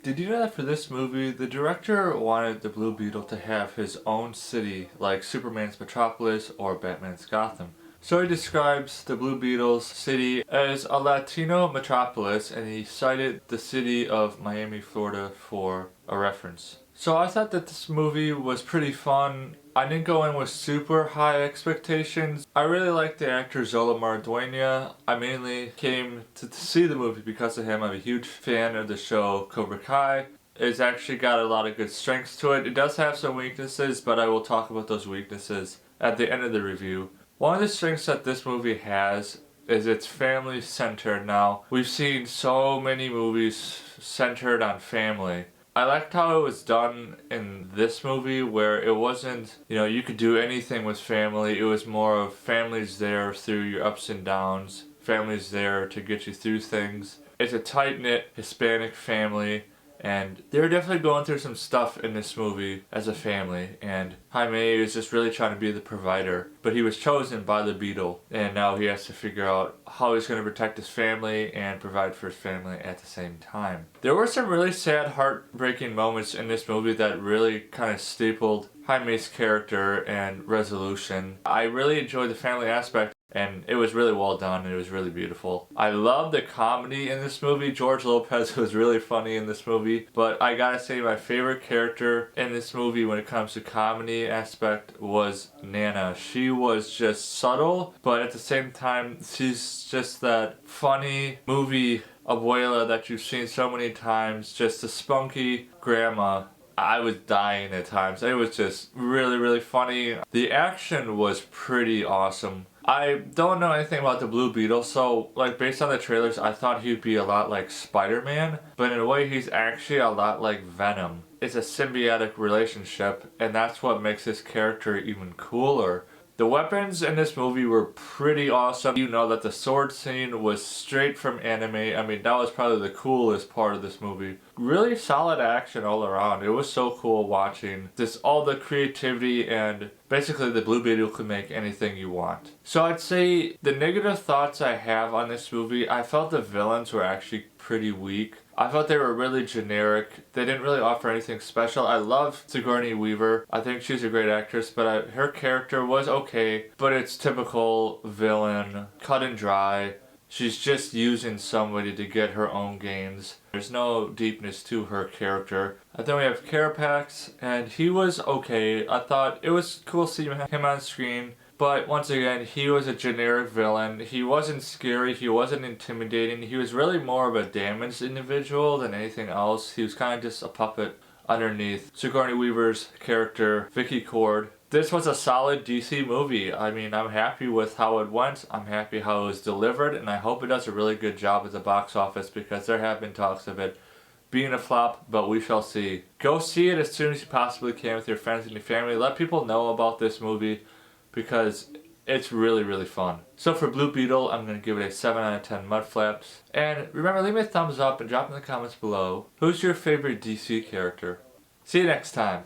Did you know that for this movie, the director wanted the Blue Beetle to have his own city, like Superman's Metropolis or Batman's Gotham? So he describes the Blue Beetle's city as a Latino metropolis, and he cited the city of Miami, Florida for a reference. So I thought that this movie was pretty fun. I didn't go in with super high expectations. I really liked the actor Zola Marduena. I mainly came to see the movie because of him. I'm a huge fan of the show Cobra Kai. It's actually got a lot of good strengths to it. It does have some weaknesses, but I will talk about those weaknesses at the end of the review. One of the strengths that this movie has is it's family centered. Now, we've seen so many movies centered on family. I liked how it was done in this movie where it wasn't, you could do anything with family. It was more of families there through your ups and downs. Families there to get you through things. It's a tight-knit Hispanic family, and they're definitely going through some stuff in this movie as a family, and Jaime is just really trying to be the provider, but he was chosen by the Beetle, and now he has to figure out how he's going to protect his family and provide for his family at the same time. There were some really sad, heartbreaking moments in this movie that really kind of stapled Jaime's character and resolution. I really enjoyed the family aspect, and it was really well done, and it was really beautiful. I love the comedy in this movie. George Lopez was really funny in this movie, but I gotta say my favorite character in this movie when it comes to comedy aspect was Nana. She was just subtle, but at the same time, she's just that funny movie abuela that you've seen so many times, just a spunky grandma. I was dying at times. It was just really, really funny. The action was pretty awesome. I don't know anything about the Blue Beetle, so based on the trailers, I thought he'd be a lot like Spider-Man, but in a way he's actually a lot like Venom. It's a symbiotic relationship, and that's what makes his character even cooler. The weapons in this movie were pretty awesome. You know that the sword scene was straight from anime. I mean, that was probably the coolest part of this movie. Really solid action all around. It was so cool watching this, all the creativity, and basically the Blue Beetle could make anything you want. So I'd say the negative thoughts I have on this movie, I felt the villains were actually pretty weak. I felt they were really generic. They didn't really offer anything special. I love Sigourney Weaver. I think she's a great actress, but her character was okay. But it's typical villain, cut and dry. She's just using somebody to get her own gains. There's no deepness to her character. And then we have Carapax, and he was okay. I thought it was cool seeing him on screen. But once again, he was a generic villain. He wasn't scary, he wasn't intimidating. He was really more of a damaged individual than anything else. He was kind of just a puppet underneath Sigourney Weaver's character, Vicky Cord. This was a solid DC movie. I mean, I'm happy with how it went. I'm happy how it was delivered, and I hope it does a really good job at the box office because there have been talks of it being a flop, but we shall see. Go see it as soon as you possibly can with your friends and your family. Let people know about this movie, because it's really, really fun. So for Blue Beetle, I'm going to give it a 7 out of 10 Mudflaps. And remember, leave me a thumbs up and drop in the comments below, who's your favorite DC character? See you next time.